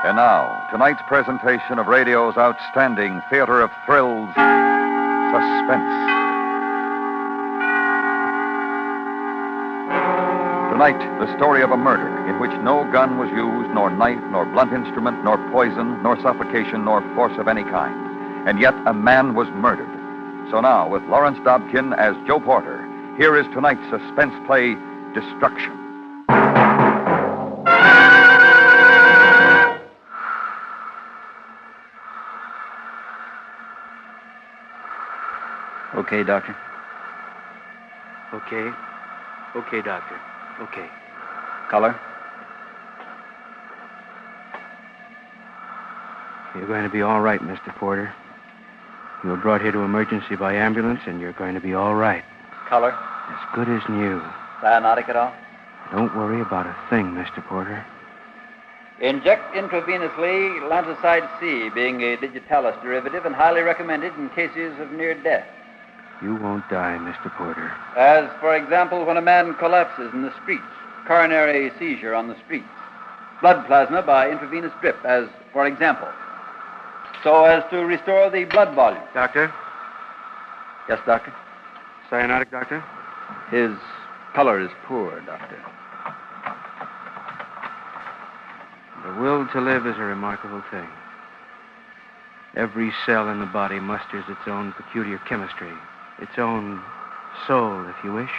And now, tonight's presentation of radio's outstanding theater of thrills, Suspense. Tonight, the story of a murder in which no gun was used, nor knife, nor blunt instrument, nor poison, nor suffocation, nor force of any kind. And yet a man was murdered. So now, with Lawrence Dobkin as Joe Porter, here is tonight's suspense play, Destruction. Okay, Doctor. Okay. Okay, Doctor. Okay. Color? You're going to be all right, Mr. Porter. You were brought here to emergency by ambulance, and you're going to be all right. Color? As good as new. Cyanotic at all? Don't worry about a thing, Mr. Porter. Inject intravenously lanthocide C, being a digitalis derivative and highly recommended in cases of near death. You won't die, Mr. Porter. As, for example, when a man collapses in the streets, coronary seizure on the streets. Blood plasma by intravenous drip, as, for example. So as to restore the blood volume. Doctor? Yes, Doctor? Cyanotic, Doctor? His color is poor, Doctor. The will to live is a remarkable thing. Every cell in the body musters its own peculiar chemistry, its own soul, if you wish.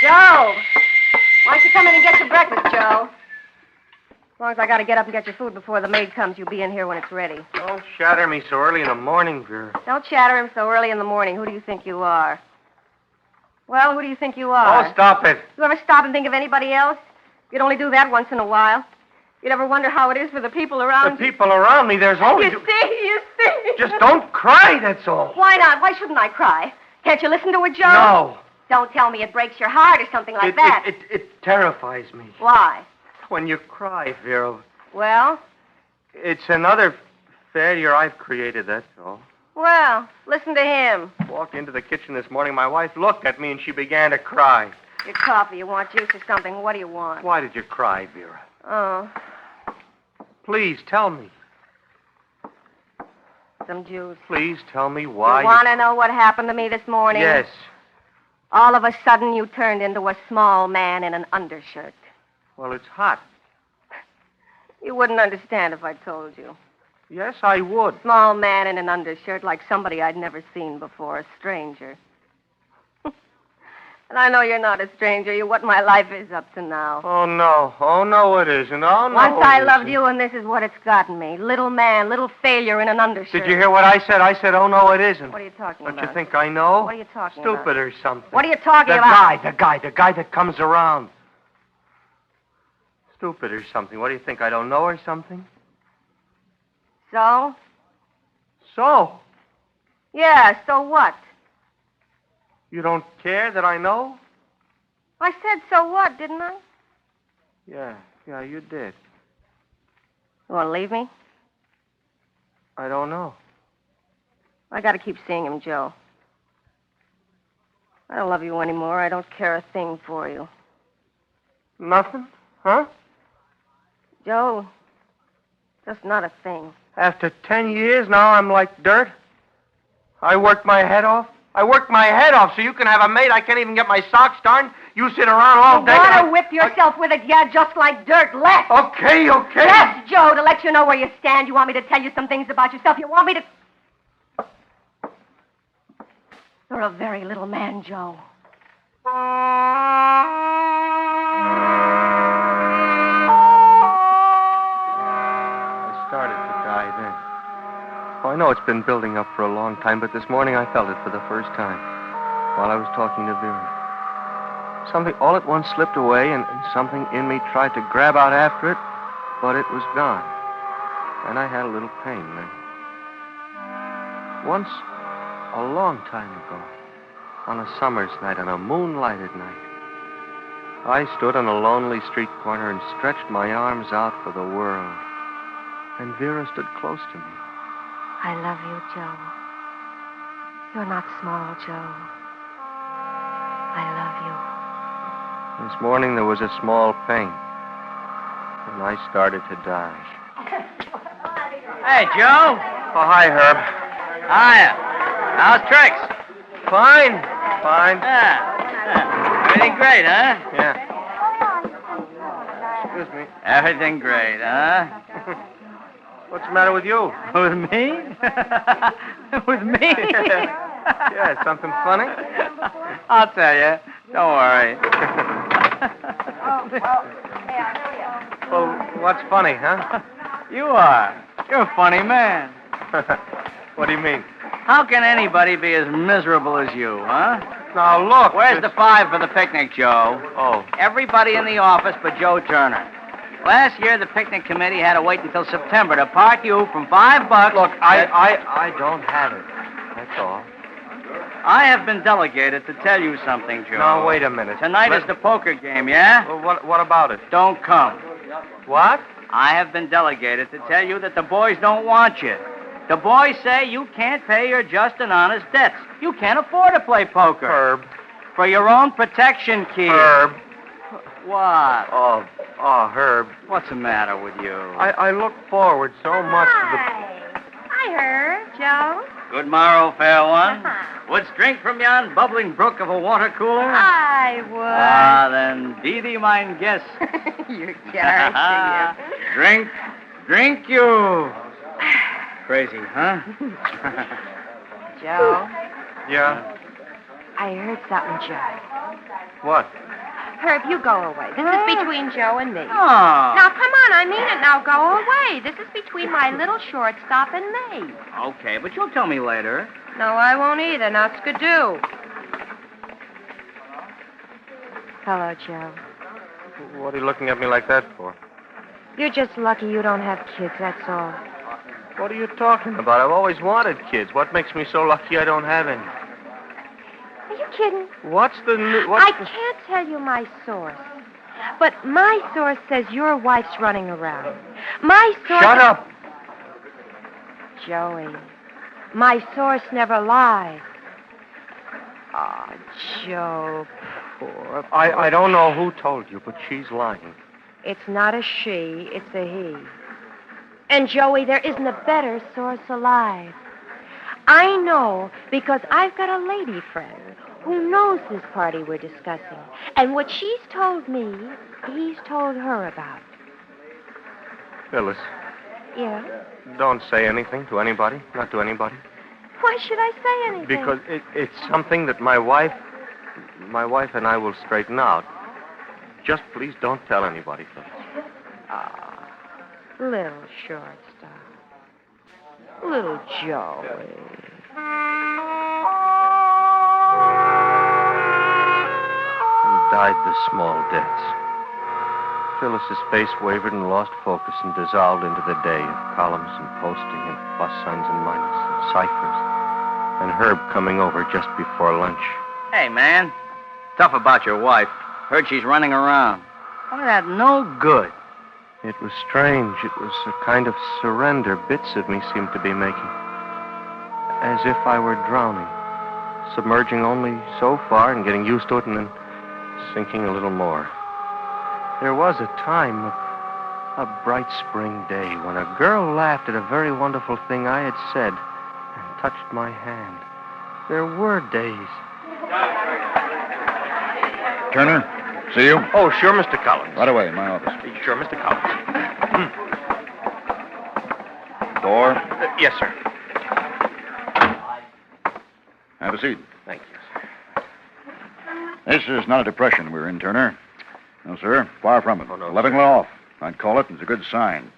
Joe! Why don't you come in and get your breakfast, Joe? As long as I gotta get up and get your food before the maid comes, you'll be in here when it's ready. Don't shatter me so early in the morning, Vera. Don't chatter him so early in the morning. Who do you think you are? Well, who do you think you are? Oh, stop it. You ever stop and think of anybody else? You'd only do that once in a while. You'd ever wonder how it is for the people around The people around me, there's only... you. You see? Just don't cry, that's all. Why not? Why shouldn't I cry? Can't you listen to it, Joe? No. Don't tell me it breaks your heart or something like that. It terrifies me. Why? When you cry, Vera. Well? It's another failure I've created, that's all. Well, listen to him. Walked into the kitchen this morning, my wife looked at me and she began to cry. Your coffee, you want juice or something? What do you want? Why did you cry, Vera? Oh, Please, tell me. some juice. Please tell me why You want to know what happened to me this morning? Yes. All of a sudden, you turned into a small man in an undershirt. Well, it's hot. You wouldn't understand if I told you. Yes, I would. Small man in an undershirt, like somebody I'd never seen before, a stranger. And I know you're not a stranger. You're what my life is up to now. Oh, no. Oh, no, it isn't. Oh, no, Once I it loved isn't. you, and this is what it's gotten me. Little man, little failure in an undershirt. Did you hear what I said? I said, oh, no, it isn't. What are you talking Don't about? you think I know? What are you talking about? Stupid or something. What are you talking The about? guy that comes around. Stupid or something. What do you think? I don't know or something? So? So? Yeah, so what? You don't care that I know? I said so what, didn't I? Yeah, you did. You want to leave me? I don't know. I got to keep seeing him, Joe. I don't love you anymore. I don't care a thing for you. Nothing? Huh? Joe, just not a thing. After 10 years, now I'm like dirt? I worked my head off so you can have a mate. I can't even get my socks darned. You sit around all You day. want to whip yourself with it? Yeah, just like dirt. Less. Okay. Yes, Joe, to let you know where you stand. You want me to tell you some things about yourself. You want me to... You're a very little man, Joe. I started to die then. Oh, I know it's been building up for a long time, but this morning I felt it for the first time while I was talking to Vera. Something all at once slipped away, and something in me tried to grab out after it, but it was gone. And I had a little pain then. Once, a long time ago, on a summer's night, on a moonlighted night, I stood on a lonely street corner and stretched my arms out for the world. And Vera stood close to me. I love you, Joe. You're not small, Joe. I love you. This morning there was a small pain. And I started to die. Hey, Joe. Oh, hi, Herb. Hiya. How's tricks? Fine. Everything great, huh? Yeah. Excuse me. Everything great, huh? What's the matter with you? With me? With me? Yeah, something funny? I'll tell you. Don't worry. Well, what's funny, huh? You are. You're a funny man. What do you mean? How can anybody be as miserable as you, huh? Now, look. Where's the $5 for the picnic, Joe? Oh. Everybody in the office but Joe Turner. Last year, the picnic committee had to wait until September to park you from $5. Look, I don't have it. That's all. I have been delegated to tell you something, Joe. Now, wait a minute. Tonight is the poker game, yeah? Well, what about it? Don't come. What? I have been delegated to tell you that the boys don't want you. The boys say you can't pay your just and honest debts. You can't afford to play poker. Herb. For your own protection, kid. Herb. What? Oh, Herb. What's the matter with you? I look forward so much to the... Hi, Herb. Joe. Good morrow, fair one. Wouldst drink from yon bubbling brook of a water cooler? I would. Ah, then be thee mine guest. You're charming, Drink you. Crazy, huh? Joe, Yeah? I heard something, Joe. What? Herb, you go away. This is between Joe and me. Oh. Now, come on, I mean it. Now, go away. This is between my little shortstop and me. Okay, but you'll tell me later. No, I won't either. Now, skidoo. Hello, Joe. What are you looking at me like that for? You're just lucky you don't have kids, that's all. What are you talking about? I've always wanted kids. What makes me so lucky I don't have any? Are you kidding? What's the... I can't tell you my source. But my source says your wife's running around. My source... Shut up! Joey, my source never lies. Oh, Joe, poor... I don't know who told you, but she's lying. It's not a she, it's a he. And, Joey, there isn't a better source alive. I know because I've got a lady friend who knows this party we're discussing. And what she's told me, he's told her about. Phyllis, Yeah? don't say anything to anybody. Not to anybody. Why should I say anything? Because it's something that my wife and I will straighten out. Just please don't tell anybody, Phyllis. Little shortstop. Little Joey. And died the small deaths. Phyllis's face wavered and lost focus and dissolved into the day of columns and posting and plus signs and minus and ciphers. And Herb coming over just before lunch. Hey, man. Tough about your wife. Heard she's running around. Why, that no good. It was strange. It was a kind of surrender bits of me seemed to be making. As if I were drowning. Submerging only so far and getting used to it and then sinking a little more. There was a time, a bright spring day, when a girl laughed at a very wonderful thing I had said and touched my hand. There were days. Turner, see you? Oh, sure, Mr. Collins. Right away, my office. Sure, Mr. Collins. Door. Yes, sir. Have a seat. Thank you. This is not a depression we're in, Turner. No, sir. Far from it. Oh, no, Leveling off. I'd call it. It's a good sign.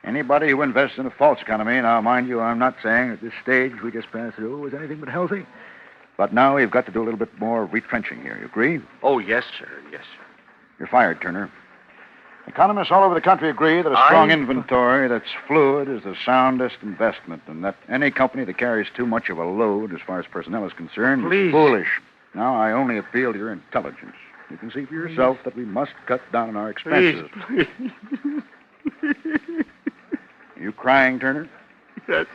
Anybody who invests in a false economy, now, mind you, I'm not saying at this stage we just passed through was anything but healthy. But now we've got to do a little bit more retrenching here. You agree? Oh, yes, sir. Yes, sir. You're fired, Turner. Economists all over the country agree that a strong inventory that's fluid is the soundest investment, and that any company that carries too much of a load as far as personnel is concerned Please. is foolish. Now, I only appeal to your intelligence. You can see for yourself that we must cut down on our expenses. Please. Are you crying, Turner? Yes.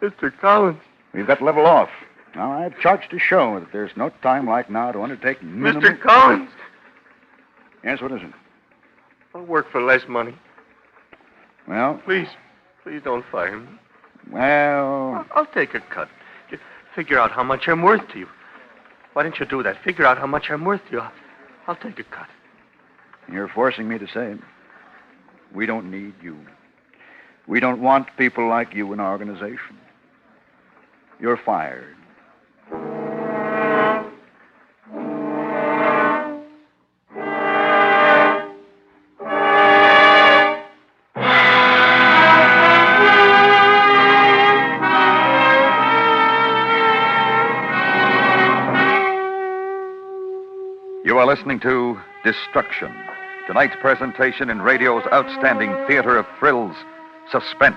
Mr. Collins. We've got to level off. Now, I've charged to show that there's no time like now to undertake minimum... Mr. Collins. Yes, what is it? I'll work for less money. Well... Please don't fire me. Well... I'll take a cut. Just figure out how much I'm worth to you. Why don't you do that? Figure out how much I'm worth to you. I'll take a cut. You're forcing me to say it. We don't need you. We don't want people like you in our organization. You're fired. You are listening to Destruction, tonight's presentation in radio's outstanding theater of thrills, Suspense.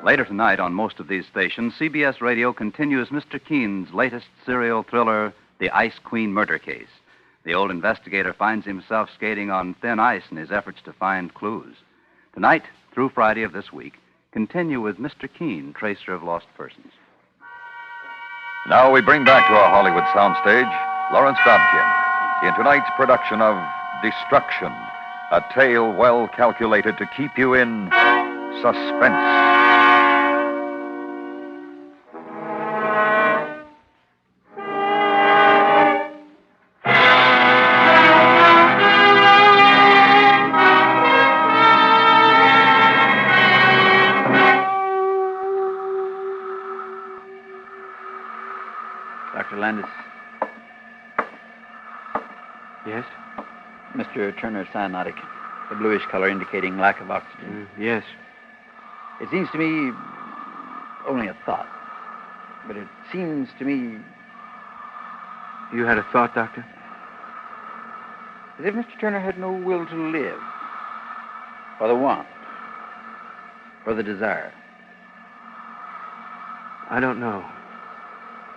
Later tonight on most of these stations, CBS Radio continues Mr. Keene's latest serial thriller, The Ice Queen Murder Case. The old investigator finds himself skating on thin ice in his efforts to find clues. Tonight, through Friday of this week, continue with Mr. Keene, tracer of lost persons. Now we bring back to our Hollywood soundstage Lawrence Dobkin in tonight's production of Destruction, a tale well calculated to keep you in suspense. Dr. Landis. Yes? Mr. Turner's cyanotic, the bluish color indicating lack of oxygen. Yes. It seems to me only a thought, but it seems to me You had a thought, Doctor? as if Mr. Turner had no will to live, or the want, or the desire. I don't know.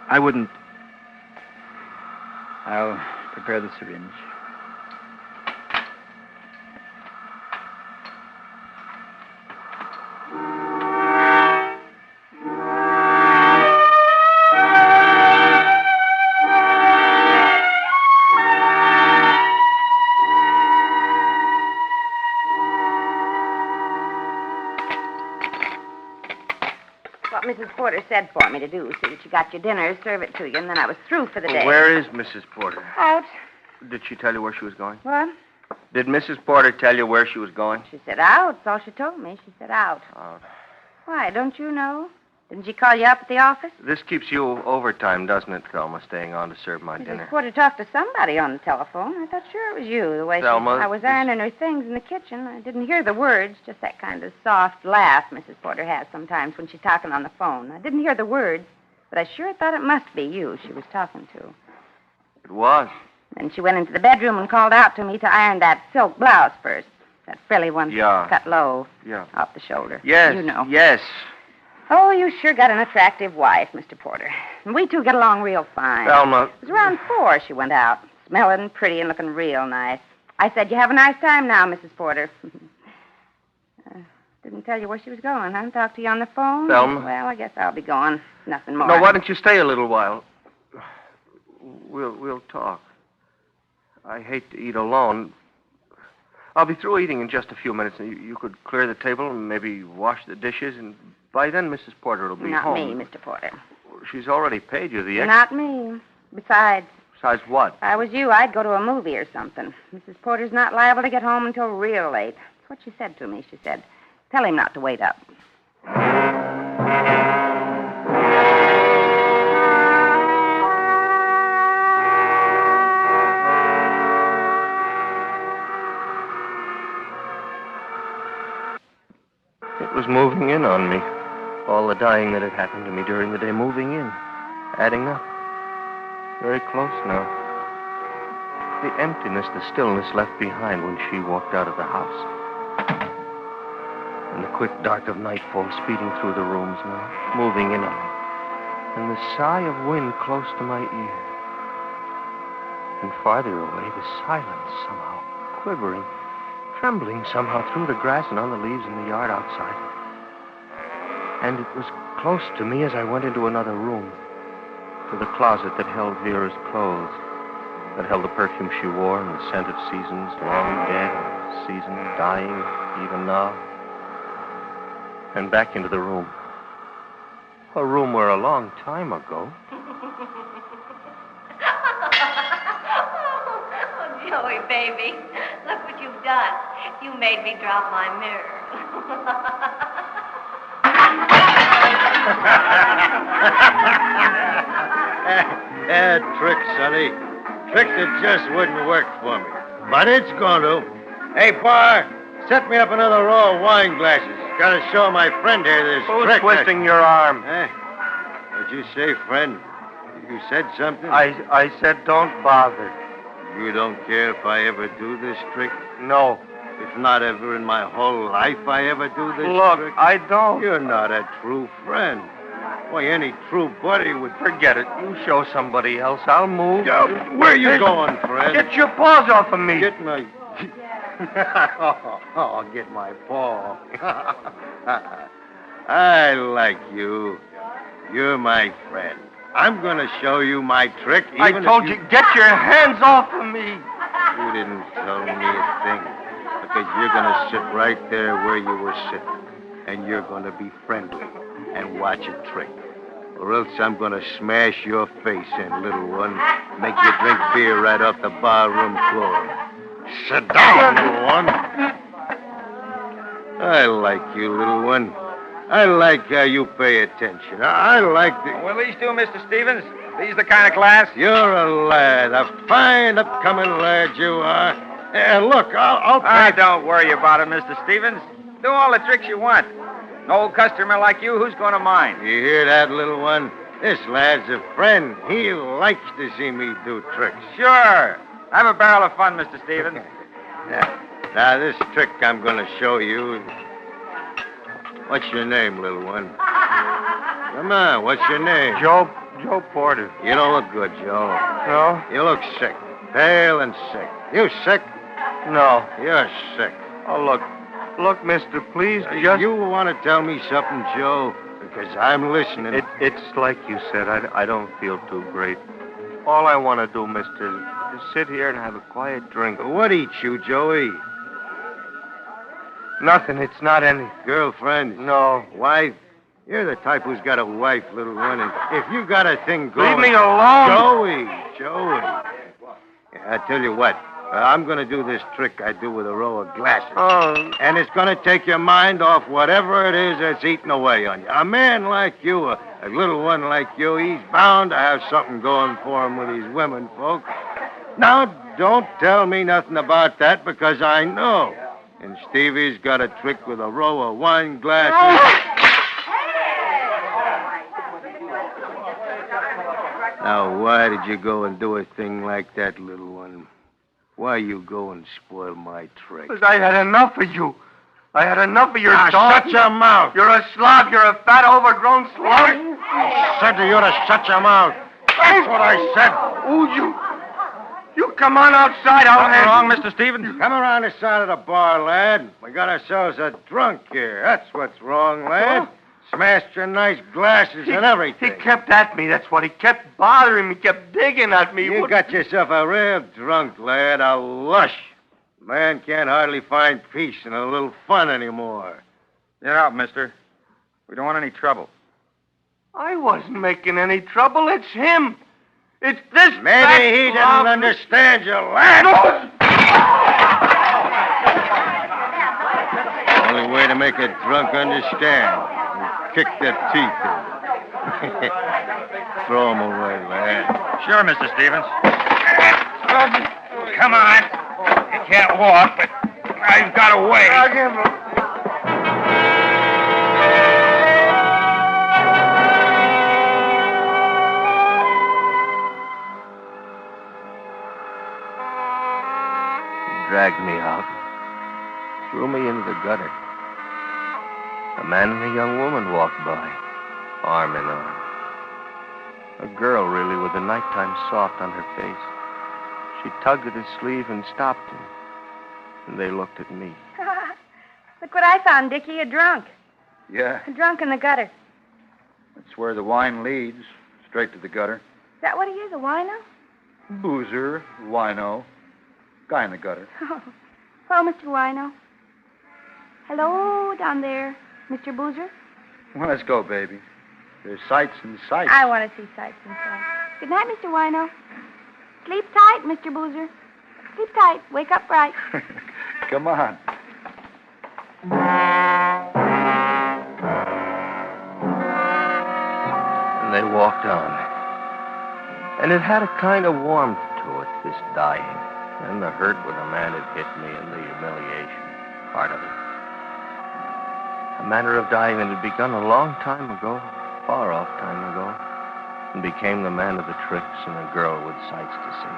I wouldn't... I'll prepare the syringe. What Mrs. Porter said for me to do. See that you got your dinner, serve it to you, and then I was through for the day. Where is Mrs. Porter? Out. Did she tell you where she was going? What? Did Mrs. Porter tell you where she was going? She said out. That's all she told me. She said out. Out. Why, don't you know? Didn't she call you up at the office? This keeps you overtime, doesn't it, Thelma, staying on to serve my dinner? Mrs. Porter talked to somebody on the telephone. I thought sure it was you, the way Thelma, I was ironing her things in the kitchen. I didn't hear the words, just that kind of soft laugh Mrs. Porter has sometimes when she's talking on the phone. I didn't hear the words, but I sure thought it must be you she was talking to. It was. Then she went into the bedroom and called out to me to iron that silk blouse first. That frilly one Yeah. cut low Yeah. off the shoulder. Yes. You know. Yes. Oh, you sure got an attractive wife, Mr. Porter. And we two get along real fine. Thelma. It was around 4 she went out, smelling pretty and looking real nice. I said, you have a nice time now, Mrs. Porter. Didn't tell you where she was going, huh? Talked to you on the phone? Thelma. Well, I guess I'll be going. Nothing more. No, why don't you stay a little while? We'll talk. I hate to eat alone. I'll be through eating in just a few minutes. You could clear the table and maybe wash the dishes, and by then Mrs. Porter will be Not home. me, Mr. Porter. She's already paid you the extra. Not me. Besides, Besides what? if I was you, I'd go to a movie or something. Mrs. Porter's not liable to get home until real late. That's what she said to me. She said, tell him not to wait up. It was moving in on me. All the dying that had happened to me during the day moving in. Adding up. Very close now. The emptiness, the stillness left behind when she walked out of the house. and the quick dark of nightfall speeding through the rooms now, moving in on me, and the sigh of wind close to my ear. And farther away, the silence somehow, quivering, trembling somehow through the grass and on the leaves in the yard outside. And it was close to me as I went into another room, to the closet that held Vera's clothes, that held the perfume she wore and the scent of seasons long dead, and seasons dying even now. And back into the room. A room where a long time ago... Oh, Joey, baby, look what you've done. You made me drop my mirror. Trick, Sonny. Trick that just wouldn't work for me. But it's going to. Hey, Bar, set me up another row of wine glasses. Got to show my friend here this Who's trick. twisting your arm? What'd you say, friend? You said something? I said don't bother. You don't care if I ever do this trick? No. If not ever in my whole life I ever do this Look, trick? I don't. You're not a true friend. Why, any true buddy would... Forget it. You show somebody else. I'll move. Where you going, friend? Get your paws off of me. Get my... get my paw. I like you. You're my friend. I'm going to show you my trick. I told you, get your hands off of me. You didn't tell me a thing. Because you're going to sit right there where you were sitting. And you're going to be friendly and watch a trick. Or else I'm going to smash your face in, little one. Make you drink beer right off the barroom floor. Sit down, little one. I like you, little one. I like how you pay attention. I like the... Well, these two, Mr. Stevens. These the kind of class? You're a lad, a fine upcoming lad you are. And look, I'll pay... Don't worry about it, Mr. Stevens. Do all the tricks you want. An old customer like you, who's going to mind? You hear that, little one? This lad's a friend. He likes to see me do tricks. Sure. Have a barrel of fun, Mr. Stevens. Now, this trick I'm going to show you... What's your name, little one? Come on, what's your name? Joe Porter. You don't look good, Joe. No? You look sick. Pale and sick. You sick? No. You're sick. Oh, look, mister, please, just... You want to tell me something, Joe? Because I'm listening. It's like you said. I don't feel too great. All I want to do, mister, is sit here and have a quiet drink. What eats you, Joey? Nothing. It's not any. Girlfriend? No. Wife? You're the type who's got a wife, little one, and if you got a thing going... Leave me alone! Joey. I tell you what, I'm going to do this trick I do with a row of glasses. Oh. And it's going to take your mind off whatever it is that's eating away on you. A man like you, a little one like you, he's bound to have something going for him with these women folk. Now, don't tell me nothing about that, because I know. And Stevie's got a trick with a row of wine glasses. Now, why did you go and do a thing like that, little one? Why you go and spoil my trick? Because I had enough of you. I had enough of your talk. Shut your mouth. You're a slob. You're a fat, overgrown slob. I said to you to shut your mouth. That's what I said. Oh, you come on outside. Something wrong, Mr. Stevens? Come around the side of the bar, lad. We got ourselves a drunk here. That's what's wrong, lad. Smashed your nice glasses and everything. He kept at me. That's what he kept bothering me. Kept digging at me. You got yourself a real drunk, lad. A lush. Man can't hardly find peace and a little fun anymore. Get out, mister. We don't want any trouble. I wasn't making any trouble. It's him. It's this Maybe he didn't understand you, lad. Only way to make a drunk understand. Kick their teeth in. Throw them away, lad. Sure, Mr. Stevens. Come on. You can't walk, but I've got a way. I'll give him. He dragged me out. Threw me into the gutter. A man and a young woman walked by, arm in arm. A girl, really, with the nighttime soft on her face. She tugged at his sleeve and stopped him. And they looked at me. Look what I found, Dickie, a drunk. Yeah, A drunk in the gutter. Is that's where the wine leads, straight to the gutter. that what he is, a wino? Boozer, wino, guy in the gutter. Oh. Hello, Mr. Wino. Hello, down there, Mr. Boozer. Well, let's go, baby. There's sights and sights. I want to see sights and sights. Good night, Mr. Wino. Sleep tight, Mr. Boozer. Sleep tight. Wake up bright. Come on. And they walked on. And it had a kind of warmth to it, this dying. And the hurt where the man had hit me and the humiliation, part of it. A manner of dying that had begun a long time ago, far off time ago, and became the man of the tricks and a girl with sights to see.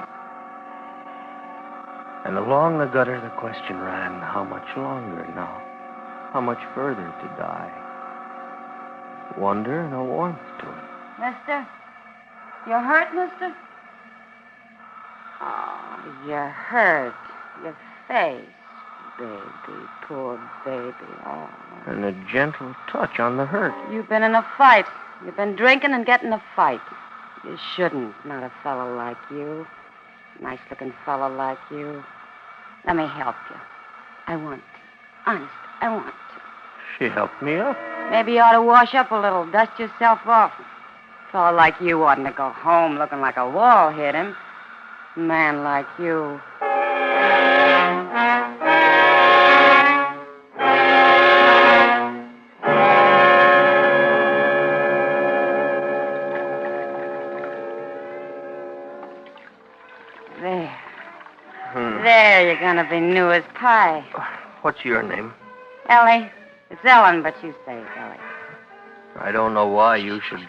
And along the gutter the question ran, how much longer now? How much further to die? Wonder and a warmth to it. Mister? You're hurt, mister? Oh, you're hurt. Your face. Baby, poor baby. Oh. And a gentle touch on the hurt. You've been in a fight. You've been drinking and getting a fight. You shouldn't, not a fellow like you. Nice-looking fellow like you. Let me help you. I want to. Honest, I want to. She helped me up. Maybe you ought to wash up a little, dust yourself off. A fellow like you oughtn't to go home looking like a wall hit him. A man like you. There, you're gonna be new as pie. What's your name? Ellie. It's Ellen, but you say Ellie. I don't know why you should...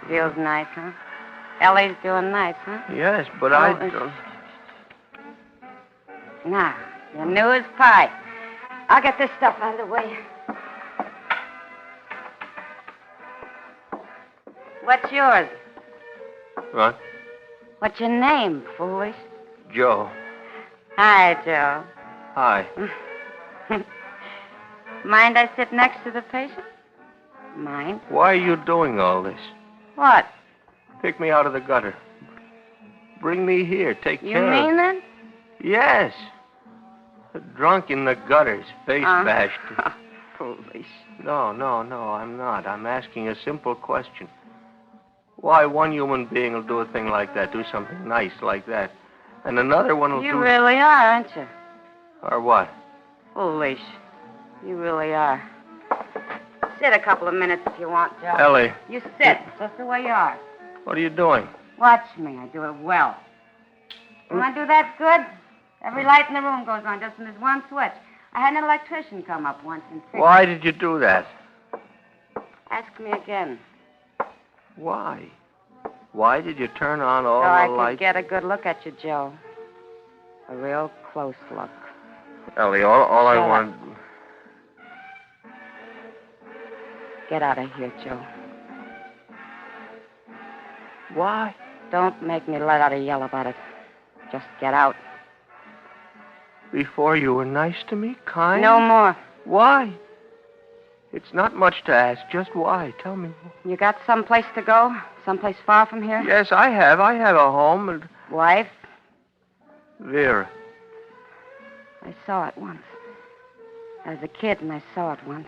Feels nice, huh? Ellie's doing nice, huh? Yes, but I don't... Now, you're new as pie. I'll get this stuff out of the way. What's yours? What? What's your name, foolish? Joe. Hi, Joe. Hi. Mind I sit next to the patient? Mind? Why are you doing all this? What? Pick me out of the gutter. Bring me here. Take You care of... mean that? Yes. Drunk in the gutters, face bashed. Foolish. No, I'm not. I'm asking a simple question. Why one human being will do a thing like that, do something nice like that, and another one will You really are, aren't you? Or what? Foolish. You really are. Sit a couple of minutes if you want, Joe. Ellie. You sit, just the way you are. What are you doing? Watch me. I do it well. When I do that good, every light in the room goes on just from this one switch. I had an electrician come up once and fix Why did you do that? Ask me again. Why? Why did you turn on all So the I lights? could get a good look at you, Joe. A real close look. Ellie, all I Shut up. want... Get out of here, Joe. Why? Don't make me let out a yell about it. Just get out. Before you were nice to me, kind? No more. Why? It's not much to ask. Just why? Tell me. You got someplace to go? Someplace far from here? Yes, I have. I have a home and... Wife? Vera. I saw it once. I was a kid and I saw it once.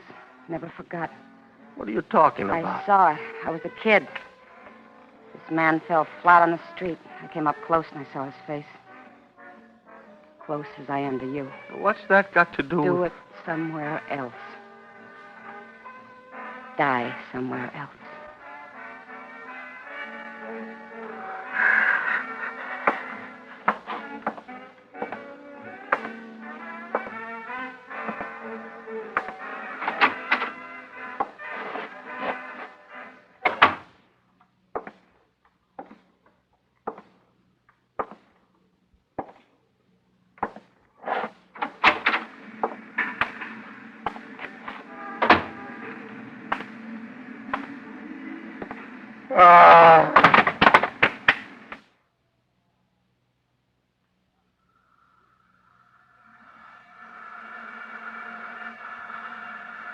Never forgot. What are you talking about? I saw it. I was a kid. This man fell flat on the street. I came up close and I saw his face. Close as I am to you. What's that got to do Do with... it somewhere else. Die somewhere else.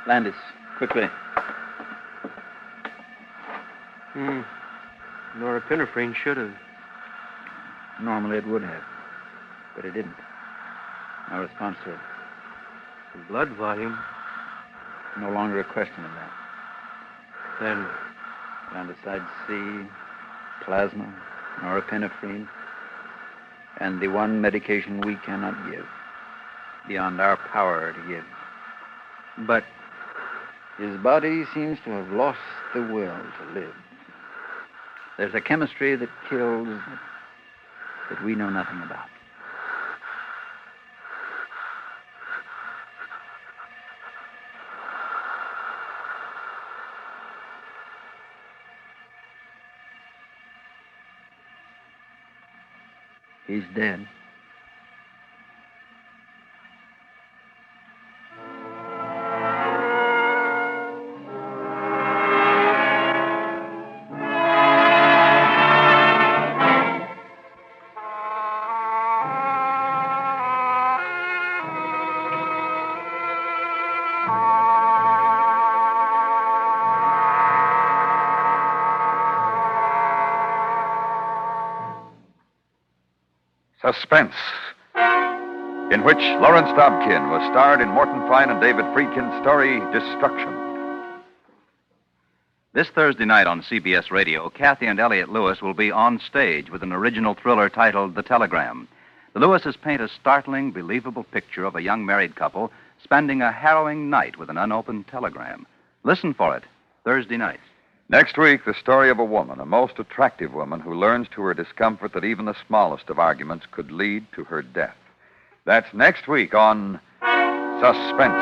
Landis, quickly. Norepinephrine should have. Normally it would have, but it didn't. No response to it. The blood volume. No longer a question of that. Then Down to side C, plasma, norepinephrine, and the one medication we cannot give, beyond our power to give. But his body seems to have lost the will to live. There's a chemistry that kills that we know nothing about. He's dead. Suspense, in which Lawrence Dobkin was starred in Morton Fine and David Friedkin's story, Destruction. This Thursday night on CBS Radio, Kathy and Elliot Lewis will be on stage with an original thriller titled The Telegram. The Lewises paint a startling, believable picture of a young married couple spending a harrowing night with an unopened telegram. Listen for it, Thursday night. Next week, the story of a woman, a most attractive woman, who learns to her discomfort that even the smallest of arguments could lead to her death. That's next week on Suspense.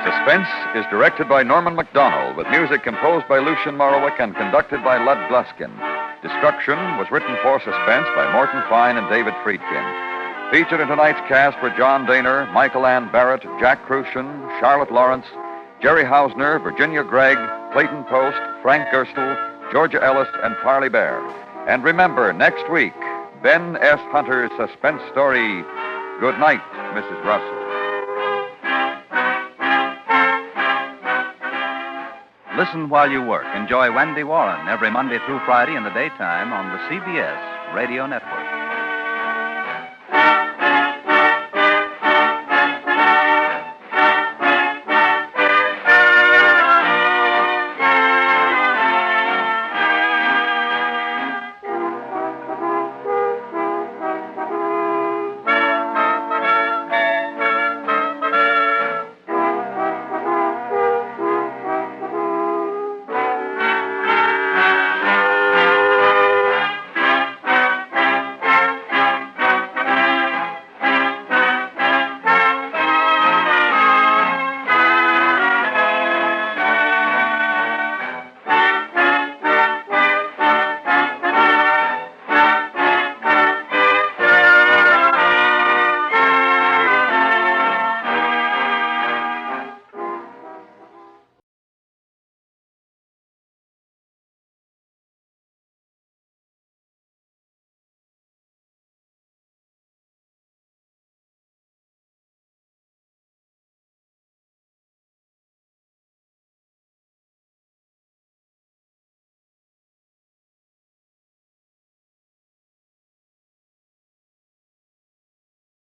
Suspense is directed by Norman MacDonald, with music composed by Lucien Morawick and conducted by Lud Gluskin. Destruction was written for Suspense by Morton Fine and David Friedkin. Featured in tonight's cast were John Daner, Michael Ann Barrett, Jack Crucian, Charlotte Lawrence, Jerry Hausner, Virginia Gregg, Clayton Post, Frank Gerstle, Georgia Ellis, and Parley Bear. And remember, next week, Ben S. Hunter's suspense story, Good Night, Mrs. Russell. Listen while you work. Enjoy Wendy Warren every Monday through Friday in the daytime on the CBS Radio Network.